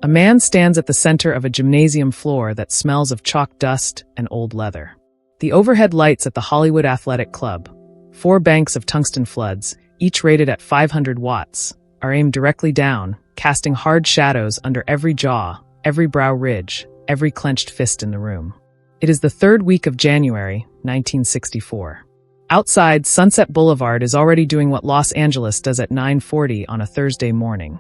A man stands at the center of a gymnasium floor that smells of chalk dust and old leather. The overhead lights at the Hollywood Athletic Club, 4 banks of tungsten floods, each rated at 500 watts, are aimed directly down, casting hard shadows under every jaw, every brow ridge, every clenched fist in the room. It is the 3rd week of January, 1964. Outside, Sunset Boulevard is already doing what Los Angeles does at 9:40 on a Thursday morning.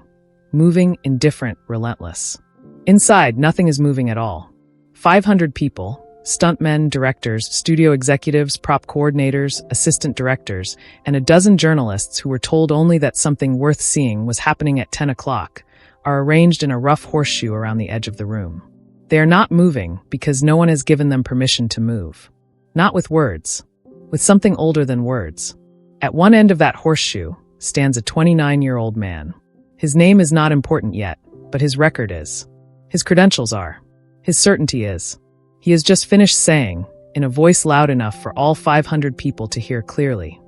Moving, indifferent, relentless. Inside, nothing is moving at all. 500 people, stuntmen, directors, studio executives, prop coordinators, assistant directors, and a dozen journalists who were told only that something worth seeing was happening at 10 o'clock, are arranged in a rough horseshoe around the edge of the room. They are not moving because no one has given them permission to move. Not with words. With something older than words. At one end of that horseshoe stands a 29-year-old man. His name is not important yet, but his record is. His credentials are. His certainty is. He has just finished saying, in a voice loud enough for all 500 people to hear clearly,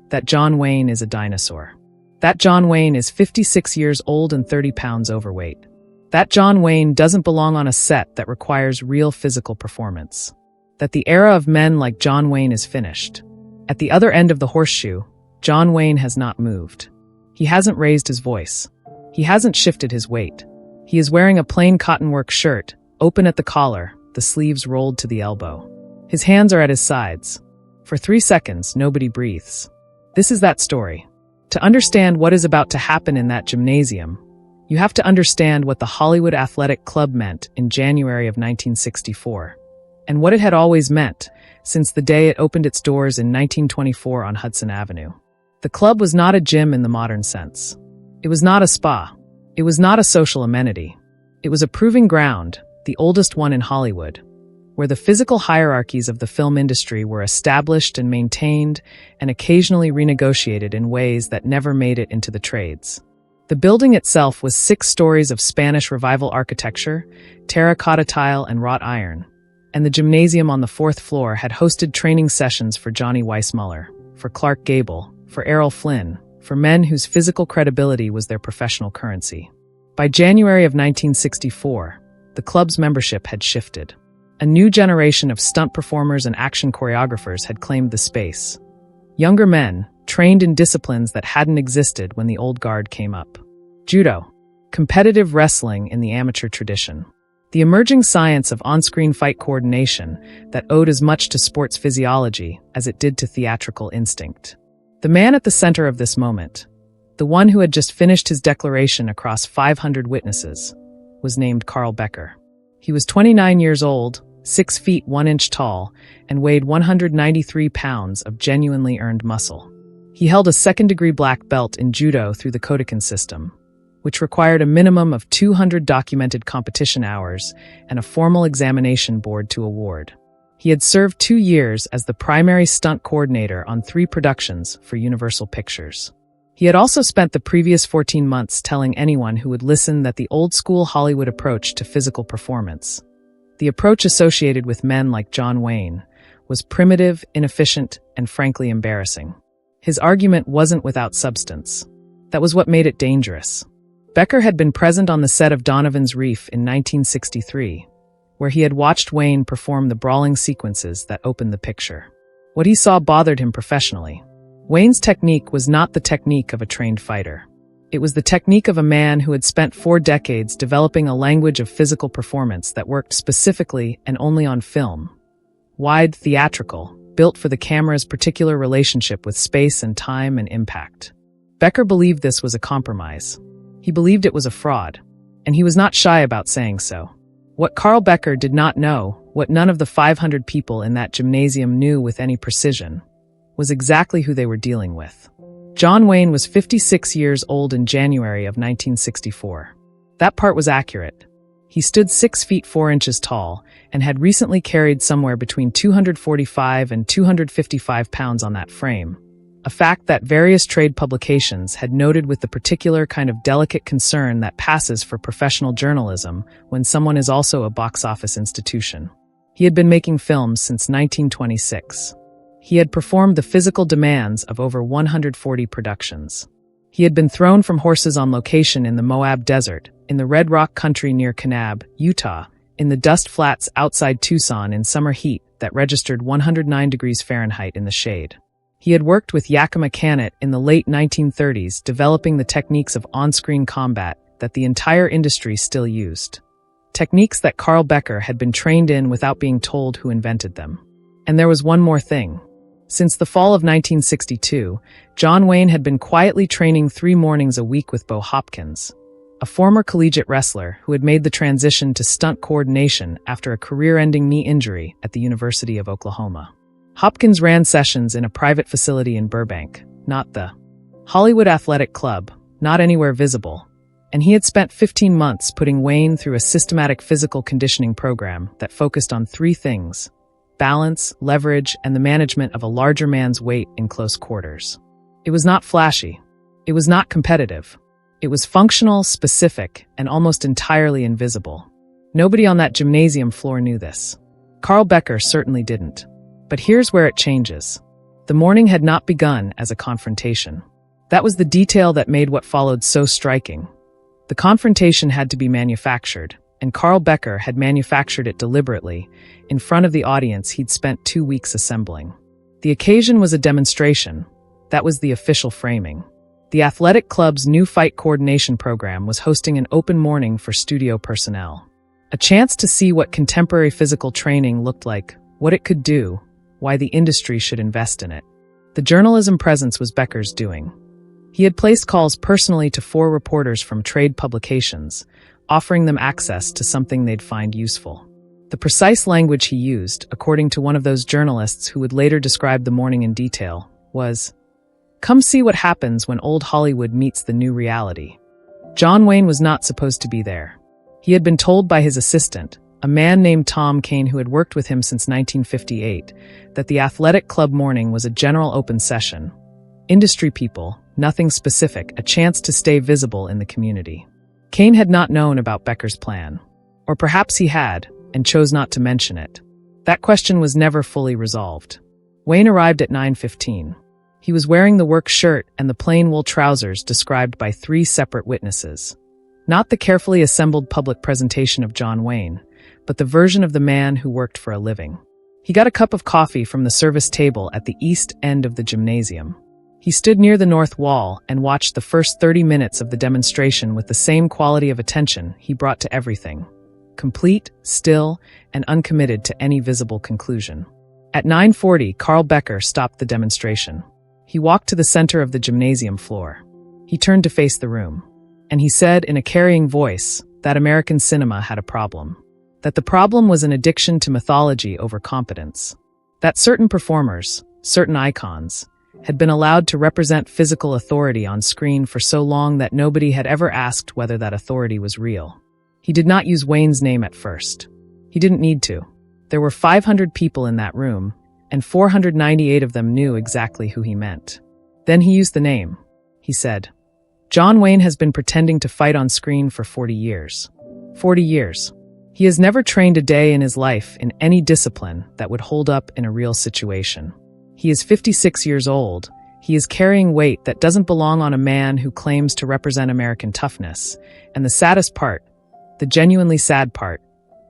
that John Wayne is a dinosaur. That John Wayne is 56 years old and 30 pounds overweight. That John Wayne doesn't belong on a set that requires real physical performance. That the era of men like John Wayne is finished. At the other end of the horseshoe, John Wayne has not moved. He hasn't raised his voice. He hasn't shifted his weight. He is wearing a plain cottonwork shirt, open at the collar, the sleeves rolled to the elbow. His hands are at his sides. For 3 seconds, nobody breathes. This is that story. To understand what is about to happen in that gymnasium, you have to understand what the Hollywood Athletic Club meant in January of 1964, and what it had always meant since the day it opened its doors in 1924 on Hudson Avenue. The club was not a gym in the modern sense. It was not a spa. It was not a social amenity. It was a proving ground, the oldest one in Hollywood, where the physical hierarchies of the film industry were established and maintained and occasionally renegotiated in ways that never made it into the trades. The building itself was 6 stories of Spanish Revival architecture, terracotta tile and wrought iron, and the gymnasium on the 4th floor had hosted training sessions for Johnny Weissmuller, for Clark Gable, for Errol Flynn, for men whose physical credibility was their professional currency. By January of 1964, the club's membership had shifted. A new generation of stunt performers and action choreographers had claimed the space. Younger men, trained in disciplines that hadn't existed when the old guard came up. Judo, competitive wrestling in the amateur tradition. The emerging science of on-screen fight coordination that owed as much to sports physiology as it did to theatrical instinct. The man at the center of this moment, the one who had just finished his declaration across 500 witnesses, was named Carl Becker. He was 29 years old, 6 feet 1 inch tall, and weighed 193 pounds of genuinely earned muscle. He held a 2nd-degree black belt in judo through the Kodokan system, which required a minimum of 200 documented competition hours and a formal examination board to award. He had served 2 years as the primary stunt coordinator on 3 productions for Universal Pictures. He had also spent the previous 14 months telling anyone who would listen that the old-school Hollywood approach to physical performance, the approach associated with men like John Wayne, was primitive, inefficient, and frankly embarrassing. His argument wasn't without substance. That was what made it dangerous. Becker had been present on the set of Donovan's Reef in 1963, where he had watched Wayne perform the brawling sequences that opened the picture. What he saw bothered him professionally. Wayne's technique was not the technique of a trained fighter. It was the technique of a man who had spent 4 decades developing a language of physical performance that worked specifically and only on film. Wide, theatrical, built for the camera's particular relationship with space and time and impact. Becker believed this was a compromise. He believed it was a fraud, and he was not shy about saying so. What Carl Becker did not know, what none of the 500 people in that gymnasium knew with any precision, was exactly who they were dealing with. John Wayne was 56 years old in January of 1964. That part was accurate. He stood 6 feet 4 inches tall and had recently carried somewhere between 245 and 255 pounds on that frame, a fact that various trade publications had noted with the particular kind of delicate concern that passes for professional journalism when someone is also a box office institution. He had been making films since 1926. He had performed the physical demands of over 140 productions. He had been thrown from horses on location in the Moab Desert, in the Red Rock country near Kanab, Utah, in the dust flats outside Tucson in summer heat that registered 109 degrees Fahrenheit in the shade. He had worked with Yakima Canet in the late 1930s, developing the techniques of on-screen combat that the entire industry still used. Techniques that Carl Becker had been trained in without being told who invented them. And there was one more thing. Since the fall of 1962, John Wayne had been quietly training 3 mornings a week with Bo Hopkins, a former collegiate wrestler who had made the transition to stunt coordination after a career-ending knee injury at the University of Oklahoma. Hopkins ran sessions in a private facility in Burbank, not the Hollywood Athletic Club, not anywhere visible, and he had spent 15 months putting Wayne through a systematic physical conditioning program that focused on 3 things: balance, leverage, and the management of a larger man's weight in close quarters. It was not flashy. It was not competitive. It was functional, specific, and almost entirely invisible. Nobody on that gymnasium floor knew this. Carl Becker certainly didn't. But here's where it changes. The morning had not begun as a confrontation. That was the detail that made what followed so striking. The confrontation had to be manufactured, and Carl Becker had manufactured it deliberately, in front of the audience he'd spent 2 weeks assembling. The occasion was a demonstration. That was the official framing. The athletic club's new fight coordination program was hosting an open morning for studio personnel. A chance to see what contemporary physical training looked like, what it could do, why the industry should invest in it. The journalism presence was Becker's doing. He had placed calls personally to 4 reporters from trade publications, offering them access to something they'd find useful. The precise language he used, according to one of those journalists who would later describe the morning in detail, was, "Come see what happens when old Hollywood meets the new reality." John Wayne was not supposed to be there. He had been told by his assistant, a man named Tom Kane who had worked with him since 1958, that the athletic club morning was a general open session. Industry people, nothing specific, a chance to stay visible in the community. Kane had not known about Becker's plan. Or perhaps he had, and chose not to mention it. That question was never fully resolved. Wayne arrived at 9:15. He was wearing the work shirt and the plain wool trousers described by 3 separate witnesses. Not the carefully assembled public presentation of John Wayne, but the version of the man who worked for a living. He got a cup of coffee from the service table at the east end of the gymnasium. He stood near the north wall and watched the first 30 minutes of the demonstration with the same quality of attention he brought to everything. Complete, still, and uncommitted to any visible conclusion. At 9:40, Carl Becker stopped the demonstration. He walked to the center of the gymnasium floor. He turned to face the room. And he said in a carrying voice that American cinema had a problem. That the problem was an addiction to mythology over competence. That certain performers, certain icons, had been allowed to represent physical authority on screen for so long that nobody had ever asked whether that authority was real. He did not use Wayne's name at first. He didn't need to. There were 500 people in that room, and 498 of them knew exactly who he meant. Then he used the name. He said, "John Wayne has been pretending to fight on screen for 40 years. 40 years. He has never trained a day in his life in any discipline that would hold up in a real situation. He is 56 years old. He is carrying weight that doesn't belong on a man who claims to represent American toughness. And the saddest part, the genuinely sad part,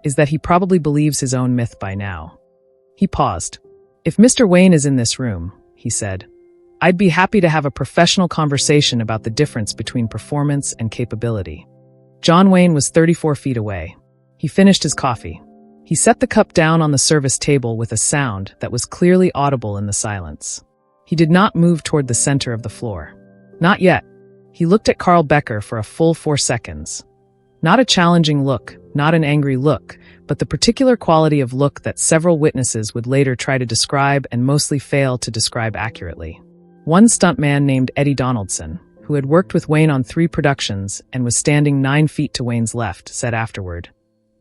is that he probably believes his own myth by now." He paused. "If Mr. Wayne is in this room," he said, "I'd be happy to have a professional conversation about the difference between performance and capability." John Wayne was 34 feet away. He finished his coffee. He set the cup down on the service table with a sound that was clearly audible in the silence. He did not move toward the center of the floor. Not yet. He looked at Carl Becker for a full 4 seconds. Not a challenging look, not an angry look, but the particular quality of look that several witnesses would later try to describe and mostly fail to describe accurately. One stuntman named Eddie Donaldson, who had worked with Wayne on 3 productions and was standing 9 feet to Wayne's left, said afterward,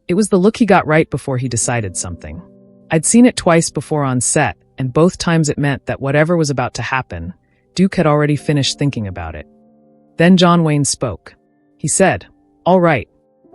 "It was the look he got right before he decided something. I'd seen it twice before on set, and both times it meant that whatever was about to happen, Duke had already finished thinking about it." Then John Wayne spoke. He said, "All right.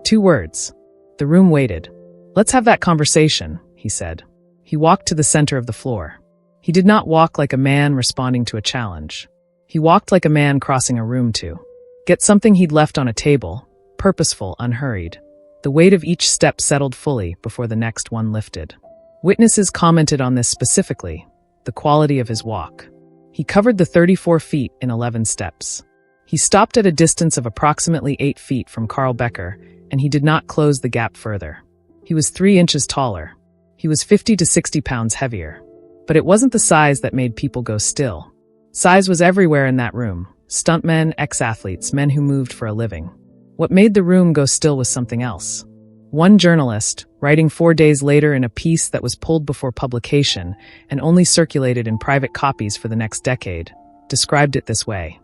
2 words." The room waited. "Let's have that conversation," he said. He walked to the center of the floor. He did not walk like a man responding to a challenge. He walked like a man crossing a room to get something he'd left on a table, purposeful, unhurried. The weight of each step settled fully before the next one lifted. Witnesses commented on this specifically, the quality of his walk. He covered the 34 feet in 11 steps. He stopped at a distance of approximately 8 feet from Carl Becker, and he did not close the gap further. He was 3 inches taller. He was 50 to 60 pounds heavier. But it wasn't the size that made people go still. Size was everywhere in that room. Stuntmen, ex-athletes, men who moved for a living. What made the room go still was something else. One journalist, writing 4 days later in a piece that was pulled before publication and only circulated in private copies for the next decade, described it this way.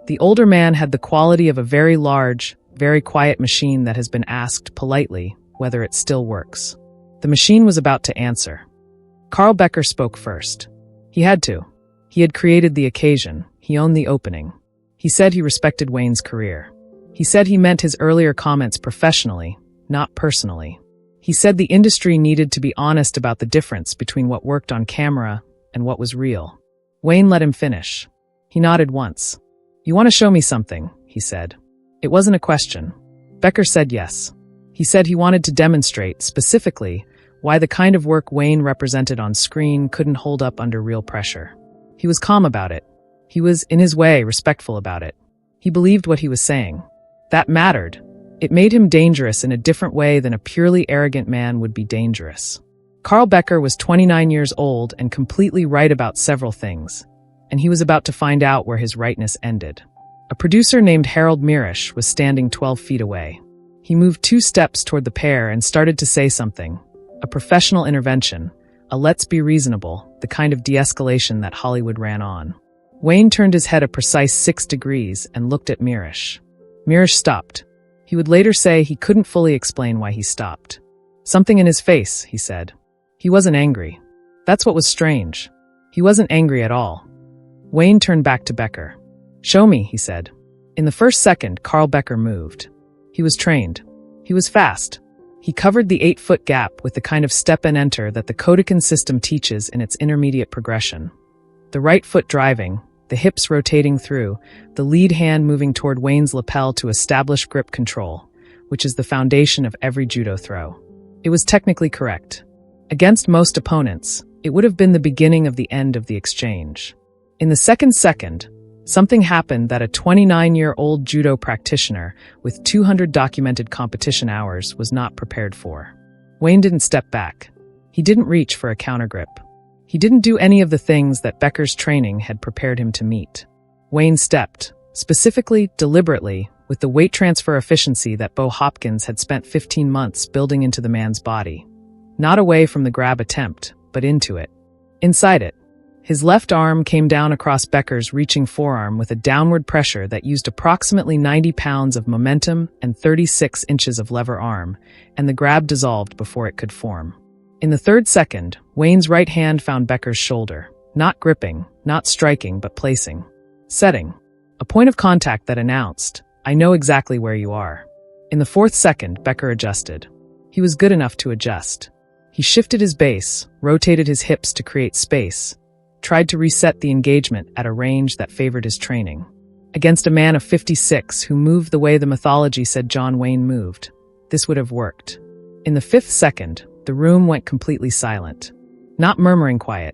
The older man had the quality of a very large, very quiet machine that has been asked politely whether it still works. The machine was about to answer. Carl Becker spoke first. He had to. He had created the occasion. He owned the opening. He said he respected Wayne's career. He said he meant his earlier comments professionally, not personally. He said the industry needed to be honest about the difference between what worked on camera and what was real. Wayne let him finish. He nodded once. "You want to show me something," he said. It wasn't a question. Becker said yes. He said he wanted to demonstrate, specifically, why the kind of work Wayne represented on screen couldn't hold up under real pressure. He was calm about it. He was, in his way, respectful about it. He believed what he was saying. That mattered. It made him dangerous in a different way than a purely arrogant man would be dangerous. Carl Becker was 29 years old and completely right about several things, and he was about to find out where his rightness ended. A producer named Harold Mirisch was standing 12 feet away. He moved 2 steps toward the pair and started to say something. A professional intervention, a let's be reasonable, the kind of de-escalation that Hollywood ran on. Wayne turned his head a precise 6 degrees and looked at Mirisch. Mirisch stopped. He would later say he couldn't fully explain why he stopped. Something in his face, he said. He wasn't angry. That's what was strange. He wasn't angry at all. Wayne turned back to Becker. "Show me," he said. In the first second, Carl Becker moved. He was trained. He was fast. He covered the 8-foot gap with the kind of step and enter that the Kodokan system teaches in its intermediate progression. The right foot driving, the hips rotating through, the lead hand moving toward Wayne's lapel to establish grip control, which is the foundation of every judo throw. It was technically correct. Against most opponents, it would have been the beginning of the end of the exchange. In the second, something happened that a 29-year-old judo practitioner with 200 documented competition hours was not prepared for. Wayne didn't step back. He didn't reach for a countergrip. He didn't do any of the things that Becker's training had prepared him to meet. Wayne stepped, specifically, deliberately, with the weight transfer efficiency that Bo Hopkins had spent 15 months building into the man's body. Not away from the grab attempt, but into it. Inside it. His left arm came down across Becker's reaching forearm with a downward pressure that used approximately 90 pounds of momentum and 36 inches of lever arm, and the grab dissolved before it could form. In the third second, Wayne's right hand found Becker's shoulder, not gripping, not striking, but placing. Setting. A point of contact that announced, "I know exactly where you are." In the fourth second, Becker adjusted. He was good enough to adjust. He shifted his base, rotated his hips to create space, tried to reset the engagement at a range that favored his training. Against a man of 56 who moved the way the mythology said John Wayne moved, this would have worked. In the fifth second, the room went completely silent. Not murmuring quiet.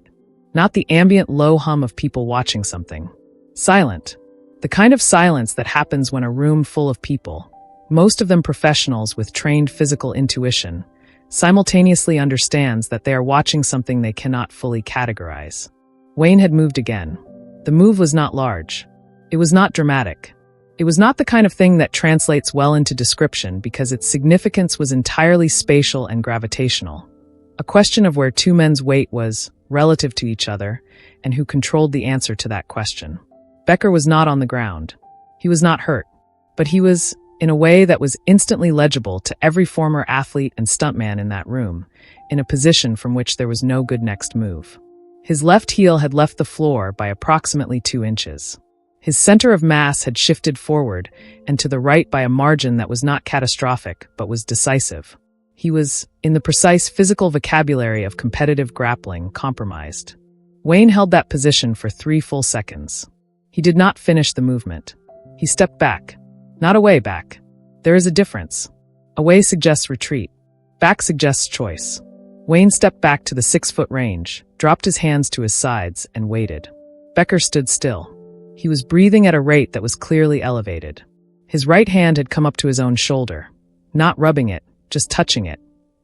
Not the ambient low hum of people watching something. Silent. The kind of silence that happens when a room full of people, most of them professionals with trained physical intuition, simultaneously understands that they are watching something they cannot fully categorize. Wayne had moved again. The move was not large. It was not dramatic. It was not the kind of thing that translates well into description because its significance was entirely spatial and gravitational. A question of where two men's weight was relative to each other and who controlled the answer to that question. Becker was not on the ground. He was not hurt. But he was, in a way that was instantly legible to every former athlete and stuntman in that room, in a position from which there was no good next move. His left heel had left the floor by approximately 2 inches. His center of mass had shifted forward and to the right by a margin that was not catastrophic, but was decisive. He was, in the precise physical vocabulary of competitive grappling, compromised. Wayne held that position for 3 full seconds. He did not finish the movement. He stepped back. Not away back. There is a difference. Away suggests retreat. Back suggests choice. Wayne stepped back to the 6-foot range, dropped his hands to his sides, and waited. Becker stood still. He was breathing at a rate that was clearly elevated. His right hand had come up to his own shoulder, not rubbing it, just touching it,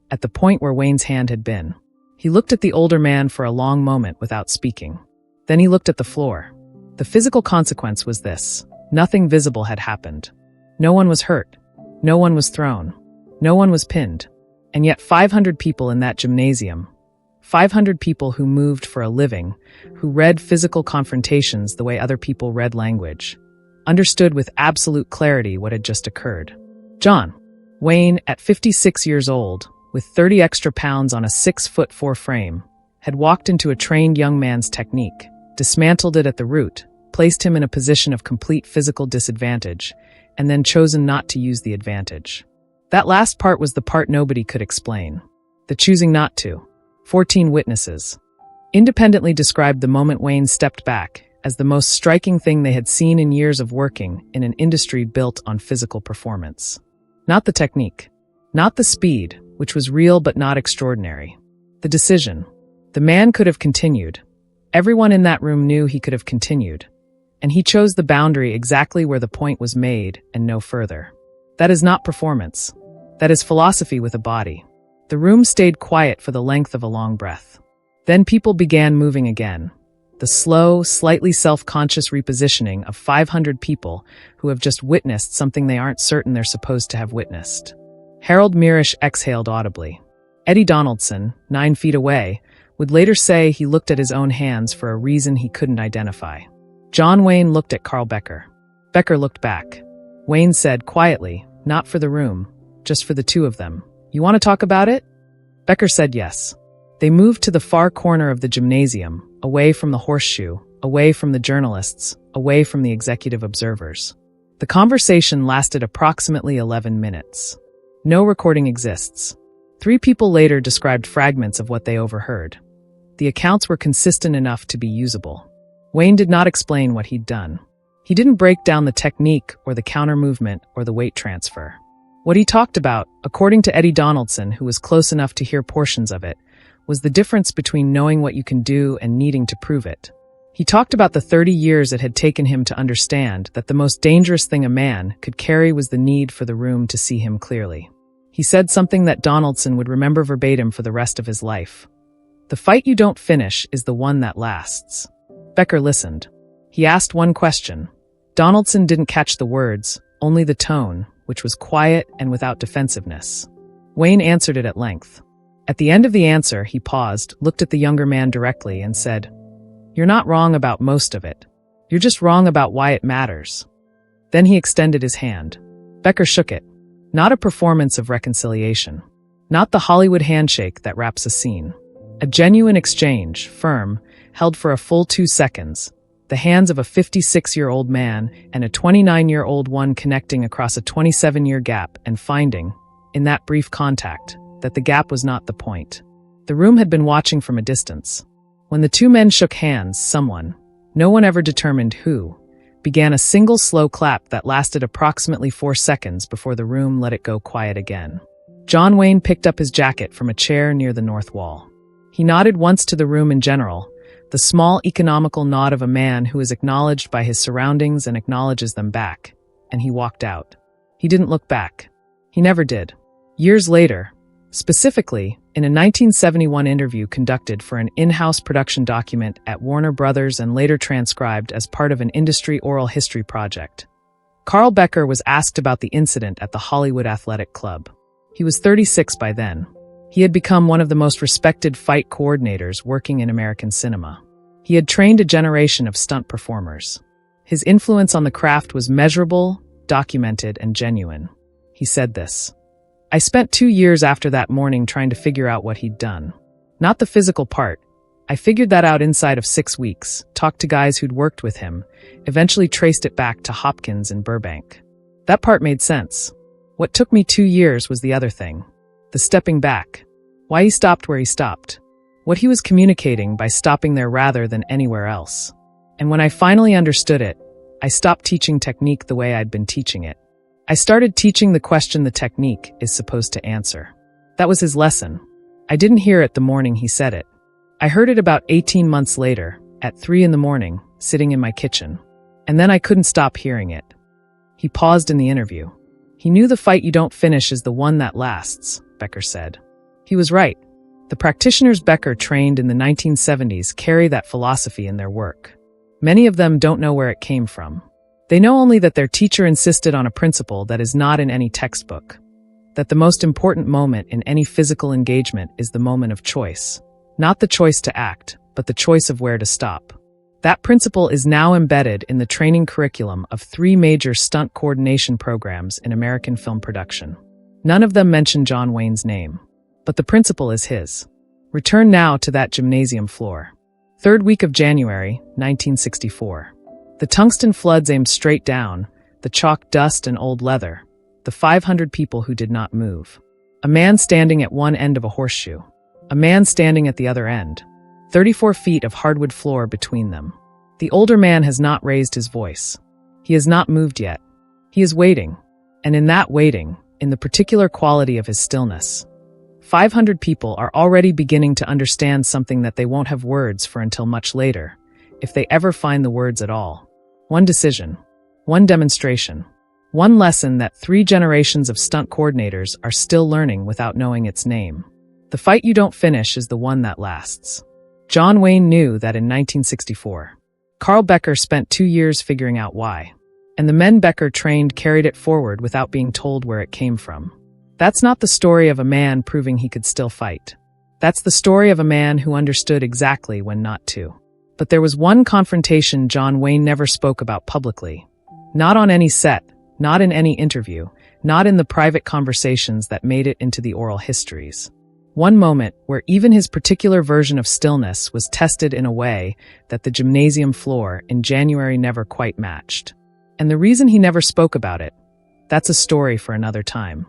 at the point where Wayne's hand had been. He looked at the older man for a long moment without speaking. Then he looked at the floor. The physical consequence was this. Nothing visible had happened. No one was hurt. No one was thrown. No one was pinned. And yet 500 people in that gymnasium, 500 people who moved for a living, who read physical confrontations the way other people read language, understood with absolute clarity what had just occurred. John Wayne, at 56 years old, with 30 extra pounds on a 6'4" frame, had walked into a trained young man's technique, dismantled it at the root, placed him in a position of complete physical disadvantage, and then chosen not to use the advantage. That last part was the part nobody could explain. The choosing not to. 14 witnesses independently described the moment Wayne stepped back as the most striking thing they had seen in years of working in an industry built on physical performance. Not the technique. Not the speed, which was real but not extraordinary. The decision. The man could have continued. Everyone in that room knew he could have continued. And he chose the boundary exactly where the point was made and no further. That is not performance. That is philosophy with a body. The room stayed quiet for the length of a long breath. Then people began moving again. The slow, slightly self-conscious repositioning of 500 people who have just witnessed something they aren't certain they're supposed to have witnessed. Harold Mirisch exhaled audibly. Eddie Donaldson, 9 feet away, would later say he looked at his own hands for a reason he couldn't identify. John Wayne looked at Carl Becker. Becker looked back. Wayne said quietly, not for the room, just for the two of them, "You want to talk about it?" Becker said yes. They moved to the far corner of the gymnasium, away from the horseshoe, away from the journalists, away from the executive observers. The conversation lasted approximately 11 minutes. No recording exists. 3 people later described fragments of what they overheard. The accounts were consistent enough to be usable. Wayne did not explain what he'd done. He didn't break down the technique or the counter movement or the weight transfer. What he talked about, according to Eddie Donaldson, who was close enough to hear portions of it, was the difference between knowing what you can do and needing to prove it. He talked about the 30 years it had taken him to understand that the most dangerous thing a man could carry was the need for the room to see him clearly. He said something that Donaldson would remember verbatim for the rest of his life. The fight you don't finish is the one that lasts. Becker listened. He asked one question. Donaldson didn't catch the words, only the tone, which was quiet and without defensiveness. Wayne answered it at length. At the end of the answer, he paused, looked at the younger man directly, and said, "You're not wrong about most of it. You're just wrong about why it matters." Then he extended his hand. Becker shook it. Not a performance of reconciliation. Not the Hollywood handshake that wraps a scene. A genuine exchange, firm, held for a full 2 seconds. The hands of a 56-year-old man and a 29-year-old one connecting across a 27-year gap and finding, in that brief contact, that the gap was not the point. The room had been watching from a distance. When the 2 men shook hands, someone, no one ever determined who, began a single slow clap that lasted approximately 4 seconds before the room let it go quiet again. John Wayne picked up his jacket from a chair near the north wall. He nodded once to the room in general, the small economical nod of a man who is acknowledged by his surroundings and acknowledges them back, and he walked out. He didn't look back. He never did. Years later, specifically, in a 1971 interview conducted for an in-house production document at Warner Brothers and later transcribed as part of an industry oral history project, Carl Becker was asked about the incident at the Hollywood Athletic Club. He was 36 by then. He had become one of the most respected fight coordinators working in American cinema. He had trained a generation of stunt performers. His influence on the craft was measurable, documented, and genuine. He said this. "I spent 2 years after that morning trying to figure out what he'd done. Not the physical part. I figured that out inside of 6 weeks, talked to guys who'd worked with him, eventually traced it back to Hopkins and Burbank. That part made sense. What took me 2 years was the other thing. The stepping back. Why he stopped where he stopped. What he was communicating by stopping there rather than anywhere else. And when I finally understood it, I stopped teaching technique the way I'd been teaching it. I started teaching the question the technique is supposed to answer. That was his lesson. I didn't hear it the morning he said it. I heard it about 18 months later, at 3 a.m, sitting in my kitchen. And then I couldn't stop hearing it. He paused in the interview. He knew the fight you don't finish is the one that lasts, Becker said. He was right. The practitioners Becker trained in the 1970s carry that philosophy in their work. Many of them don't know where it came from. They know only that their teacher insisted on a principle that is not in any textbook. That the most important moment in any physical engagement is the moment of choice. Not the choice to act, but the choice of where to stop. That principle is now embedded in the training curriculum of 3 major stunt coordination programs in American film production. None of them mention John Wayne's name. But the principle is his. Return now to that gymnasium floor. 3rd week of January, 1964. The tungsten floods aimed straight down, the chalk dust and old leather, the 500 people who did not move. A man standing at one end of a horseshoe. A man standing at the other end. 34 feet of hardwood floor between them. The older man has not raised his voice. He has not moved yet. He is waiting. And in that waiting, in the particular quality of his stillness, 500 people are already beginning to understand something that they won't have words for until much later, if they ever find the words at all. One decision. One demonstration. One lesson that 3 generations of stunt coordinators are still learning without knowing its name. The fight you don't finish is the one that lasts. John Wayne knew that in 1964. Carl Becker spent 2 years figuring out why. And the men Becker trained carried it forward without being told where it came from. That's not the story of a man proving he could still fight. That's the story of a man who understood exactly when not to. But there was one confrontation John Wayne never spoke about publicly. Not on any set, not in any interview, not in the private conversations that made it into the oral histories. One moment where even his particular version of stillness was tested in a way that the gymnasium floor in January never quite matched. And the reason he never spoke about it, that's a story for another time.